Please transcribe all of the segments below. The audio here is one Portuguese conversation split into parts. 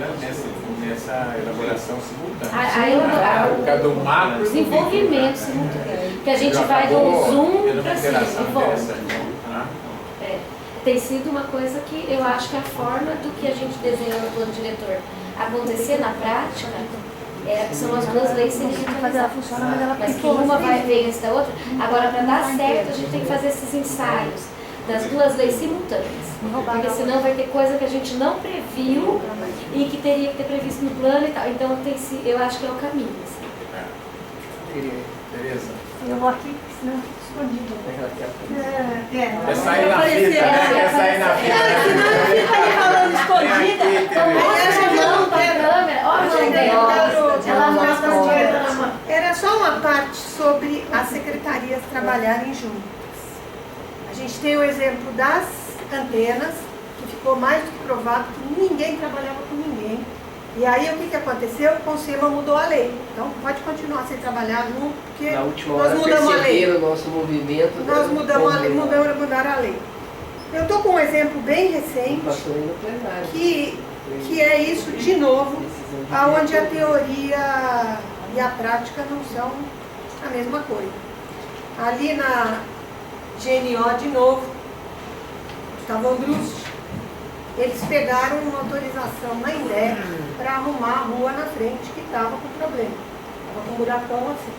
envolvida nessa elaboração simultânea. Por causa do macro desenvolvimento simultâneo. Que a gente vai do zoom para cima e volta. Tem sido uma coisa que eu acho que a forma do que a gente desenhou no plano diretor acontecer na prática são as duas leis sincronizadas. Mas que uma vai ver antes da outra. Agora, para dar certo, a gente tem que fazer esses ensaios das duas leis simultâneas. Porque senão vai ter coisa que a gente não previu e que teria que ter previsto no plano e tal. Então, eu acho que é o caminho. Assim. Beleza. Eu vou aqui, senão eu fico escondido. Quer sair na fita, né? Quer sair na fita. Senão eu fico ali falando escondida. Era só uma parte sobre as secretarias trabalharem juntas. A gente tem o exemplo das antenas, que ficou mais do que provado que ninguém trabalhava com ninguém. E aí o que aconteceu? O Conselho mudou a lei. Então pode continuar sem trabalhar junto, porque na última nós hora mudamos a lei. O nosso movimento. Nós mudamos a lei, mudaram a lei. Eu estou com um exemplo bem recente, que é isso de novo, onde a teoria e a prática não são a mesma coisa. Ali na GNO de novo, Gustavo Brust, eles pegaram uma autorização na INDEC para arrumar a rua na frente que estava com problema. Estava com um buracão assim.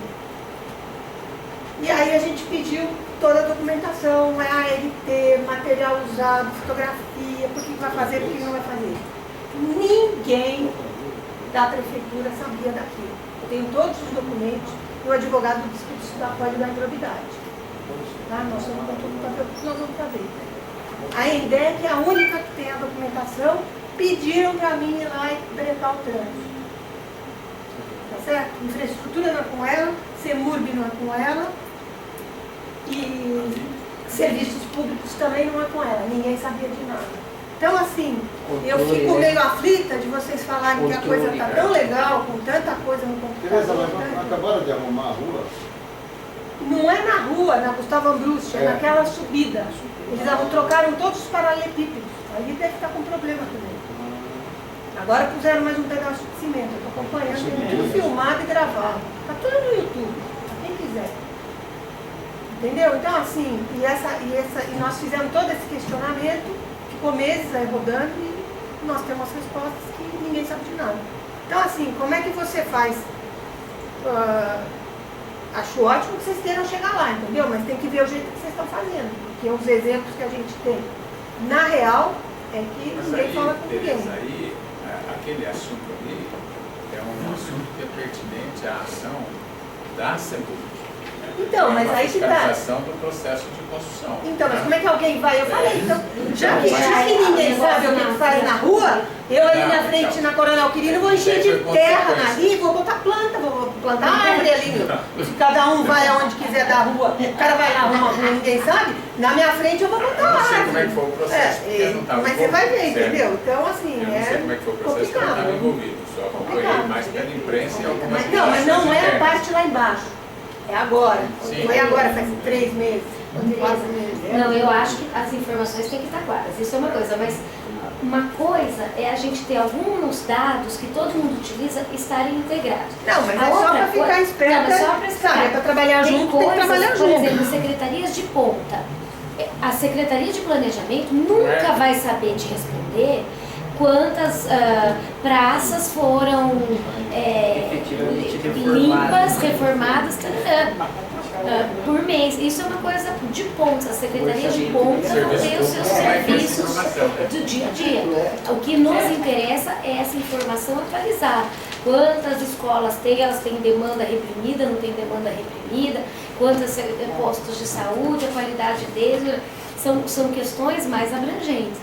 E aí a gente pediu toda a documentação, ALT, material usado, fotografia, por que vai fazer, por que não vai fazer. Ninguém da prefeitura sabia daquilo. Eu tenho todos os documentos e o advogado disse que isso pode dar improbidade. Tá? Nós estamos com tudo para ver o que nós vamos fazer. A ENDEC é a única que tem a documentação, pediram para mim ir lá e bretar o trânsito. Tá certo? Infraestrutura não é com ela, CEMURB não é com ela, e serviços públicos também não é com ela, ninguém sabia de nada. Então assim, eu fico meio aflita de vocês falarem que a coisa está tão legal, com tanta coisa no computador. Tereza, acabaram de arrumar a rua? Não é na rua, na Gustavo Ambrusti, é naquela subida. Eles trocaram todos os paralelepípedos. Ali deve estar com problema também. Agora puseram mais um pedaço de cimento. Eu estou acompanhando, tem tudo filmado e gravado. Está tudo no YouTube, para quem quiser. Entendeu? Então assim, e nós fizemos todo esse questionamento, ficou meses aí rodando e nós temos respostas que ninguém sabe de nada. Então assim, como é que você faz? Acho ótimo que vocês queiram chegar lá, entendeu? Mas tem que ver o jeito que vocês estão fazendo, porque os exemplos que a gente tem na real é que ninguém fala com ninguém. Aí, aquele assunto ali é um assunto que é pertinente à ação da CEMURB. Então, mas aí que tá. Fiscalização do processo de construção. Então, mas como é que alguém vai? Eu falei, então, já que ninguém sabe o que faz na rua, eu ali na frente, na Coronel Quirino, vou encher de terra ali, vou botar planta, vou plantar árvore ali. Se cada um vai aonde quiser da rua, o cara vai lá, arruma a rua, ninguém sabe, na minha frente eu vou botar árvore. Eu não sei como é que foi o processo, porque eu não estava mas você vai ver, entendeu? Então, assim, eu não sei como é que foi o processo, porque eu não estava envolvido, só acompanhei mais pela imprensa e algumas coisas. Mas não é a parte lá embaixo. É agora. Sim. Foi agora, faz 3 meses, 4 meses. Não, eu acho que as informações têm que estar claras. Isso é uma coisa, mas uma coisa é a gente ter alguns dados que todo mundo utiliza estarem integrados. Não, mas é só para ficar esperto. Não, é só para sabe, é para trabalhar junto, tem que trabalhar junto. Por exemplo, secretarias de ponta. A Secretaria de Planejamento nunca vai saber te responder quantas praças foram limpas, reformadas por mês. Isso é uma coisa de ponta. A Secretaria de ponta tem os seus serviços do dia a dia. O que nos interessa é essa informação atualizada. Quantas escolas tem, elas têm demanda reprimida, não tem demanda reprimida, quantos postos de saúde, a qualidade deles. São questões mais abrangentes.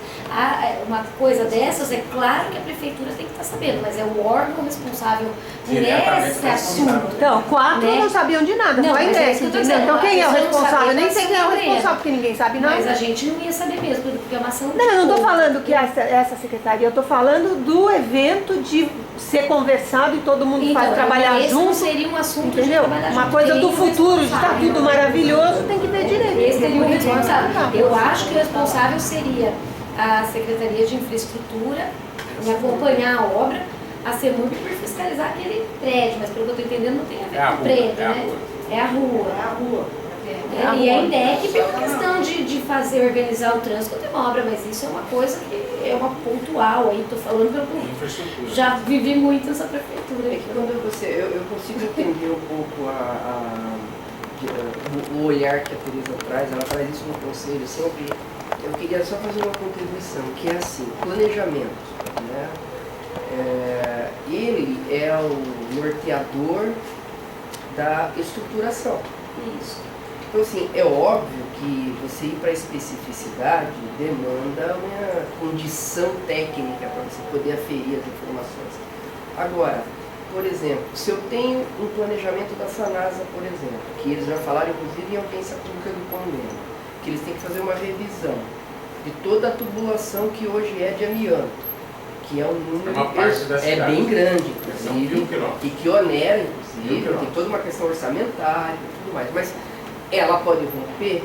Uma coisa dessas, é claro que a prefeitura tem que estar sabendo, mas é o órgão responsável por esse assunto. Então, 4 não sabiam de nada, não, foi a INDEC, entendeu? Então quem é o responsável? Nem sei quem é o responsável, porque ninguém sabe nada. Mas a gente não ia saber mesmo, porque é uma ação Não, eu não estou falando que essa secretaria, eu estou falando do evento de ser conversado e todo mundo faz trabalhar esse junto. Seria um assunto entendeu? De trabalhar uma junto. coisa do futuro, de estar tudo maravilhoso, tem que ver direito. Esse seria o responsável. Eu acho que o responsável seria a Secretaria de Infraestrutura em acompanhar a obra, a CEMURB por fiscalizar aquele prédio, mas pelo que eu estou entendendo não tem a ver com o prédio, né? É a rua. É a rua. E a INDEC pela questão de fazer, organizar o trânsito tem uma obra, mas isso é uma coisa que é uma pontual aí, estou falando pelo Infraestrutura. já vivi muito nessa prefeitura. É que quando eu consigo entender um pouco o olhar que a Teresa traz, ela traz isso no conselho sempre. Eu queria só fazer uma contribuição, que é assim, planejamento, né? Ele é o norteador da estruturação. Isso. Então, assim, é óbvio que você ir para a especificidade demanda uma condição técnica para você poder aferir as informações. Agora, por exemplo, se eu tenho um planejamento da Sanasa, por exemplo, que eles já falaram, inclusive, em audiência pública do convênio, que eles têm que fazer uma revisão de toda a tubulação que hoje é de amianto, que é um número uma parte da cidade. bem grande, São inclusive, 1.000 quilômetros. e que onera, 1.000 inclusive, quilômetros. tem toda uma questão orçamentária e tudo mais. Mas ela pode romper,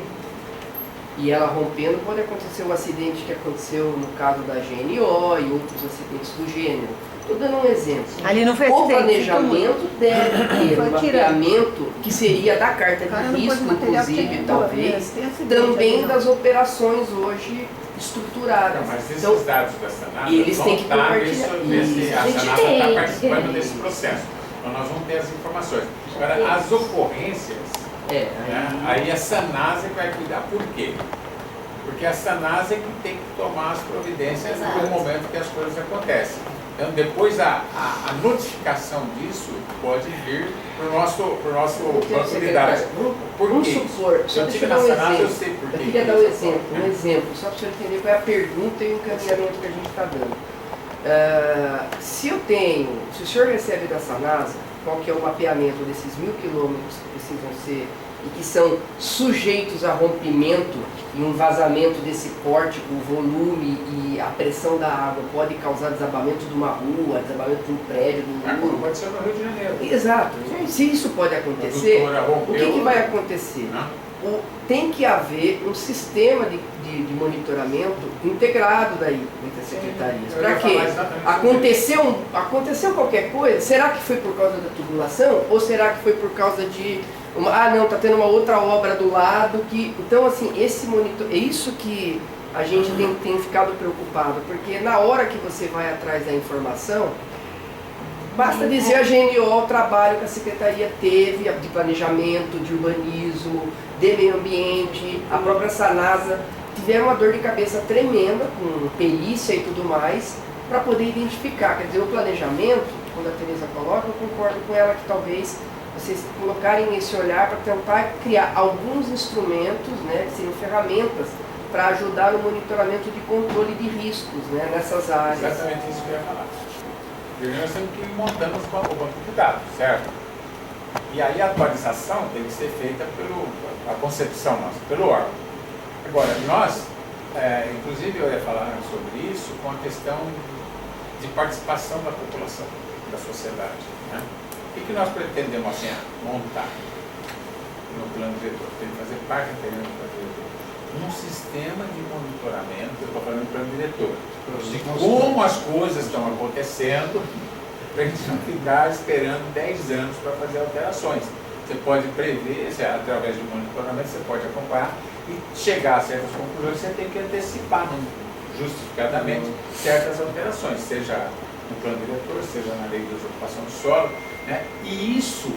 e ela rompendo pode acontecer o acidente que aconteceu no caso da GNO e outros acidentes do gênero. Estou dando um exemplo. Ali não foi O acidente, planejamento deve ter Foi um tirado. mapeamento que seria da carta Cara, de não risco, pôs material inclusive, porque talvez, tem acidente também ali, não. das operações hoje estruturadas. Não, mas esses Então, dados da Sanasa eles vão têm que estar compartilhar. a A gente Sanasa tem, está participando tem. desse processo. Então nós vamos ter as informações. Agora, as ocorrências, aí a Sanasa vai cuidar. Por quê? Porque a Sanasa é que tem que tomar as providências Exato. no momento que as coisas acontecem. Então, depois a notificação disso pode vir para o nosso banco de dados. Por Vamos quê? supor, Se eu deixa tive eu na dar um Sanasa, eu exemplo. sei por Eu quê. queria dar um exemplo, só para você entender qual é a pergunta e o encaminhamento que a gente está dando. Se o senhor recebe da Sanasa, qual que é o mapeamento desses 1.000 quilômetros que precisam ser e que são sujeitos a rompimento e um vazamento desse pórtico, o volume e a pressão da água pode causar desabamento de uma rua, desabamento de um prédio, de um muro. Pode ser no Rio de Janeiro. Exato. Se isso pode acontecer, A doutora o que vai acontecer? Né? Tem que haver um sistema de monitoramento integrado daí entre as secretarias. Eu Para ia quê? falar exatamente sobre Aconteceu qualquer coisa? Será que foi por causa da tubulação? Ou será que foi por causa de está tendo uma outra obra do lado que... Então, assim, esse monitor... É isso que a gente tem ficado preocupado, porque na hora que você vai atrás da informação, basta dizer a GNO, o trabalho que a Secretaria teve de planejamento, de urbanismo, de meio ambiente, a própria Sanasa, tiveram uma dor de cabeça tremenda com perícia e tudo mais, para poder identificar. Quer dizer, o planejamento, quando a Teresa coloca, eu concordo com ela que talvez vocês colocarem esse olhar para tentar criar alguns instrumentos, né, que seriam ferramentas para ajudar no monitoramento de controle de riscos, né, nessas áreas. Exatamente isso que eu ia falar. Primeiro nós temos que ir montando o banco de dados, certo? E aí a atualização tem que ser feita a concepção nossa, pelo órgão. Agora, nós, inclusive eu ia falar sobre isso com a questão de participação da população, da sociedade, né? O que nós pretendemos assim, montar no plano diretor? Tem que fazer parte integrante do plano diretor. Um sistema de monitoramento, eu estou falando do plano diretor, de como as coisas estão acontecendo, para a gente não ficar esperando 10 anos para fazer alterações. Você pode prever, através do monitoramento, você pode acompanhar e chegar a certas conclusões, você tem que antecipar justificadamente certas alterações, seja no plano diretor, seja na lei de desocupação do solo, né? E isso,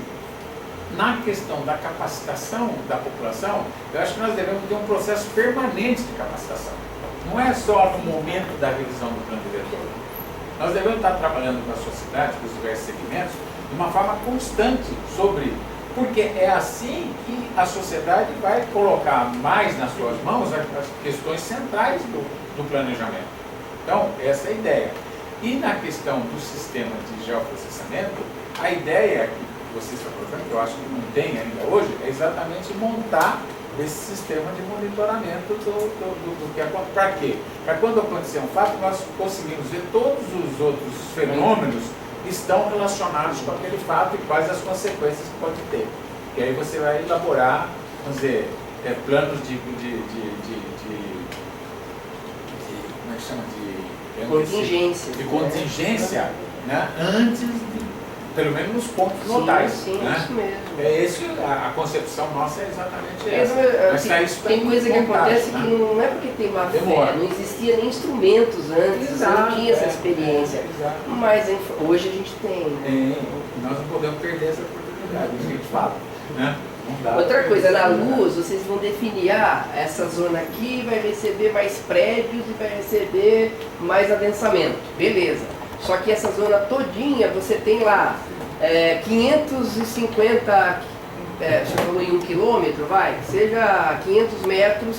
na questão da capacitação da população, eu acho que nós devemos ter um processo permanente de capacitação. Não é só no momento da revisão do plano diretor. Nós devemos estar trabalhando com a sociedade, com os diversos segmentos, de uma forma constante sobre... Porque é assim que a sociedade vai colocar mais nas suas mãos as questões centrais do planejamento. Então, essa é a ideia. E na questão do sistema de geoprocessamento, a ideia que vocês estão colocando, que eu acho que não tem ainda hoje, é exatamente montar esse sistema de monitoramento do que acontece. Para quê? Para quando acontecer um fato, nós conseguimos ver todos os outros fenômenos que estão relacionados com aquele fato e quais as consequências que pode ter. E aí você vai elaborar, vamos dizer, planos como é que chama? Contingência. De contingência, né? Antes de, pelo menos nos pontos nodais. Sim, né? isso mesmo. É esse, a concepção nossa é exatamente essa. Mas tem coisa que acontece que não é porque tem má fé, não existia nem instrumentos antes, não tinha essa experiência. Mas hoje a gente tem. Nós não podemos perder essa oportunidade, isso que a gente fala. Né? Outra coisa, na luz vocês vão definir, essa zona aqui vai receber mais prédios e vai receber mais adensamento. Beleza. Só que essa zona todinha você tem lá 550, você falou em 1 quilômetro, seja 500 metros,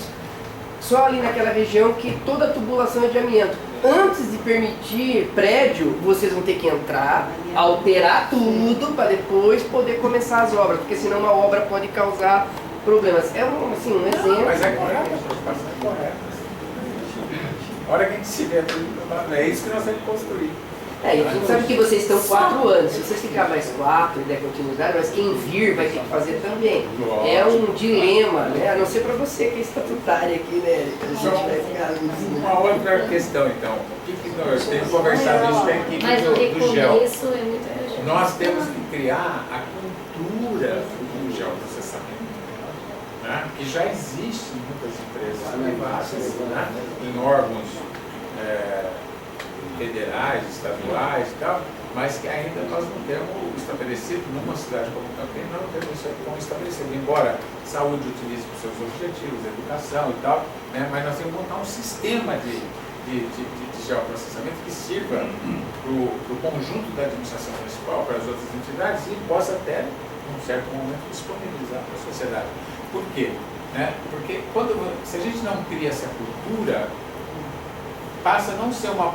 só ali naquela região que toda a tubulação é de amianto. Antes de permitir prédio, vocês vão ter que entrar, alterar tudo para depois poder começar as obras, porque senão uma obra pode causar problemas. É um exemplo. Mas é correto, a preocupação é correta. A hora que a gente se vê tudo, é isso que nós temos que construir. E a gente sabe que vocês estão 4 anos, se vocês ficar mais 4 e der continuidade, mas quem vir vai ter que fazer também. É um dilema, né? A não ser para você que é estatutária aqui, né? A gente vai ficar uma outra questão, então. O que nós temos conversado isso com a equipe mas do GEL? Mas o recomeço é muito urgente. Nós temos que criar a cultura do geoprocessamento, né? Que já existe em muitas empresas privadas, né? Em órgãos federais, estaduais e tal, mas que ainda nós não temos estabelecido, numa cidade como Campinas, não temos isso aqui como estabelecido, embora saúde utilize para os seus objetivos, educação e tal, né? Mas nós temos que montar um sistema de geoprocessamento que sirva para o conjunto da administração municipal, para as outras entidades e possa até, num certo momento, disponibilizar para a sociedade. Por quê? Né? Porque se a gente não cria essa cultura, passa a não ser uma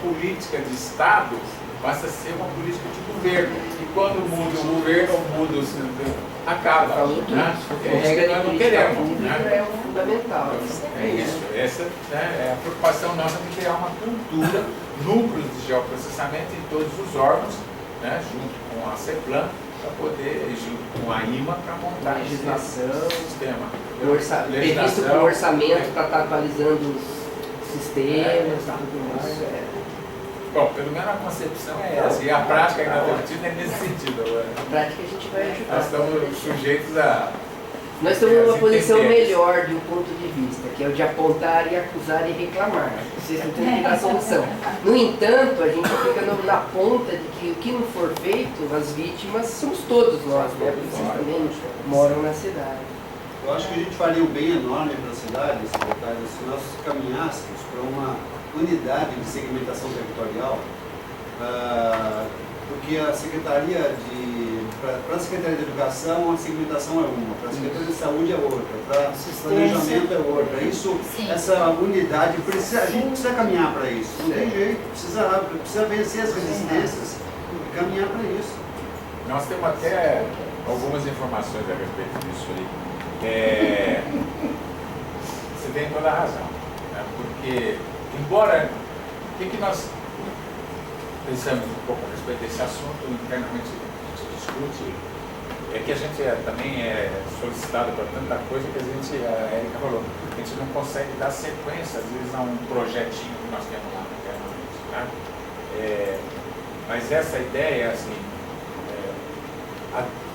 política de Estado, passa a ser uma política de governo. E quando muda o governo, muda o cidadão, acaba. Né? É isso que nós não queremos. Né? É fundamental. É isso. Essa, né, é a preocupação nossa de criar uma cultura, núcleos de geoprocessamento em todos os órgãos, né, junto com a CEPLAN, para poder, junto com a IMA, para montar legislação, esse sistema. Previsto com orçamento para estar atualizando os sistemas, tudo mais. Bom, pelo menos a concepção é essa, e a prática que nós temos tido é nesse sentido agora. A prática a gente vai ajudar. Nós estamos sujeitos a... Nós estamos numa posição melhor de um ponto de vista, que é o de apontar e acusar e reclamar. Vocês não têm que dar solução. No entanto, a gente fica na ponta de que o que não for feito, as vítimas somos todos nós, né? Porque vocês também moram na cidade. Eu acho que a gente faria um bem enorme para a cidade, secretário, se nós caminhássemos para uma unidade de segmentação territorial, porque a Secretaria para a Secretaria de Educação a segmentação é uma, para a Secretaria de Saúde é outra, para planejamento é outra. Isso, essa unidade, a gente precisa caminhar para isso, não tem jeito, precisa vencer as resistências e caminhar para isso. Nós temos até algumas informações a respeito disso aí. Você tem toda a razão, né? Porque, embora, o que nós pensamos um pouco a respeito desse assunto, internamente a gente discute, é que a gente também é solicitado para tanta coisa que a Érica falou, a gente não consegue dar sequência, às vezes, a um projetinho que nós temos lá internamente, né? Mas essa ideia, assim,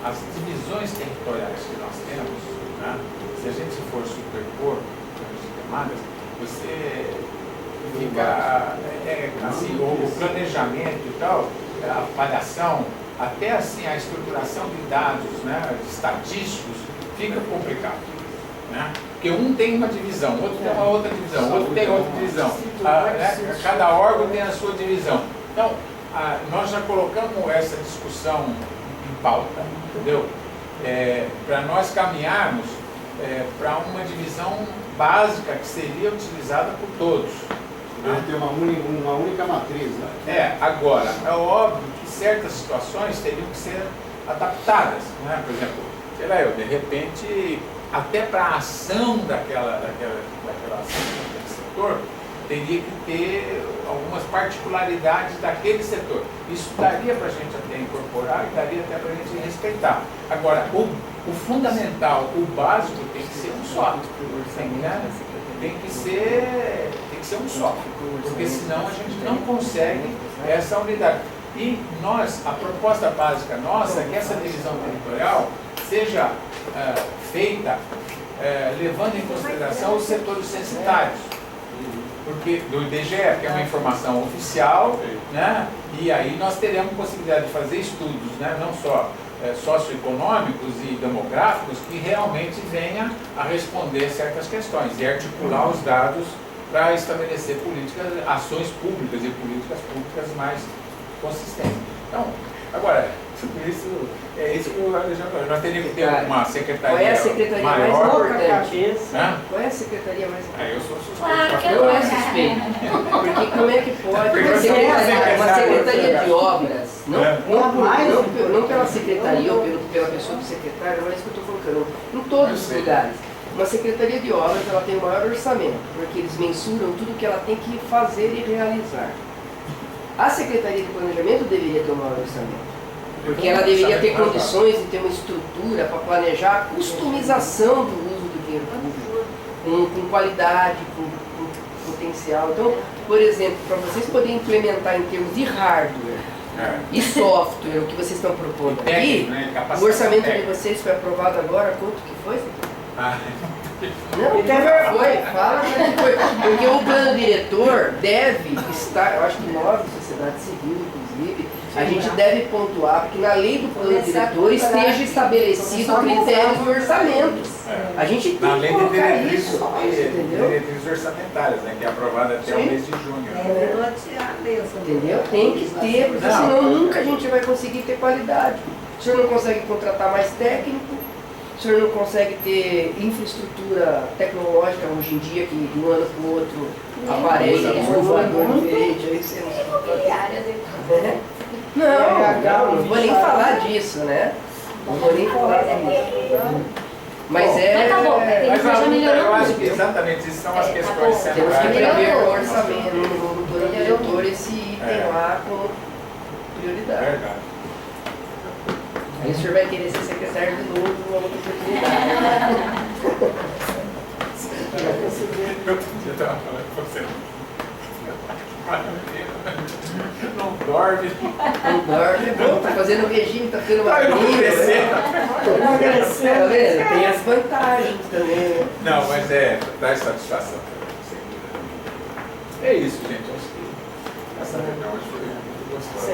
as divisões territoriais que nós temos, né? Se a gente for superpor as camadas, você fica, assim, o planejamento e tal, a avaliação, até assim a estruturação de dados, né, estatísticos, fica complicado, né? Porque um tem uma divisão, outro tem uma outra divisão, outro tem outra divisão, né? Cada órgão tem a sua divisão. Então, nós já colocamos essa discussão em pauta, entendeu? Para nós caminharmos para uma divisão básica que seria utilizada por todos. Deve ter uma única matriz, né? Agora, é óbvio que certas situações teriam que ser adaptadas, né? Por exemplo, sei lá, de repente, até para a ação daquela setor, teria que ter algumas particularidades daquele setor. Isso daria para a gente até incorporar e daria até para a gente respeitar. Agora, o fundamental, o básico tem que ser um só. Tem que ser que ser um só, porque senão a gente não consegue essa unidade. E nós, a proposta básica nossa é que essa divisão territorial seja feita levando em consideração os setores censitários, porque do IBGE, que é uma informação oficial, né? E aí nós teremos possibilidade de fazer estudos, né? Não só socioeconômicos e demográficos, que realmente venha a responder certas questões e articular os dados para estabelecer ações públicas e políticas públicas mais consistentes. Então, agora, tudo isso é isso que eu Alexandre, nós teríamos que ter uma secretaria. Qual é a secretaria maior, mais importante? Né? Qual é a secretaria mais importante? Eu sou suspeito. Claro que Não é suspeito. Porque como é que pode uma secretaria de obras, não pela secretaria ou pela pessoa do secretário, não é isso que eu estou colocando, em todos os lugares. Uma secretaria de obras ela tem o maior orçamento, porque eles mensuram tudo que ela tem que fazer e realizar. A secretaria de planejamento deveria ter o maior orçamento, porque ela deveria ter condições de ter uma estrutura para planejar a customização do uso do dinheiro público, com qualidade, com potencial. Então, por exemplo, para vocês poderem implementar em termos de hardware e software o que vocês estão propondo aqui, o orçamento de vocês foi aprovado agora, quanto que foi? Não, foi, fala que foi. Porque o plano diretor deve estar, eu acho que 9 sociedades civis, inclusive, a gente deve pontuar, porque na lei do plano diretor esteja estabelecido critérios do orçamento. A gente tem na que lei de colocar diretrizes, isso, entendeu? diretrizes orçamentárias, né, que é aprovada até o mês de junho. Entendeu? Tem que ter, porque senão nunca a gente vai conseguir ter qualidade. O senhor não consegue contratar mais técnico, o senhor não consegue ter infraestrutura tecnológica hoje em dia, que de um ano para o outro aparece um voador diferente. Aí você não vou nem falar disso, né? Não vou nem falar disso. Mas Mas tá bom, já melhorou eu acho muito. que exatamente essas são as questões temos que centrais. prever o orçamento no plano diretor, esse item lá como prioridade. Verdade. Aí o senhor vai querer ser secretário de novo numa outra oportunidade. Eu estava falando com você. Não dorme. Não dorme, é bom, tá fazendo regime, tá tendo uma emagrecendo. Tá vendo? Tem as vantagens também. Não, mas traz satisfação. Sem dúvida. É isso, gente. Acho que essa reunião foi muito gostosa.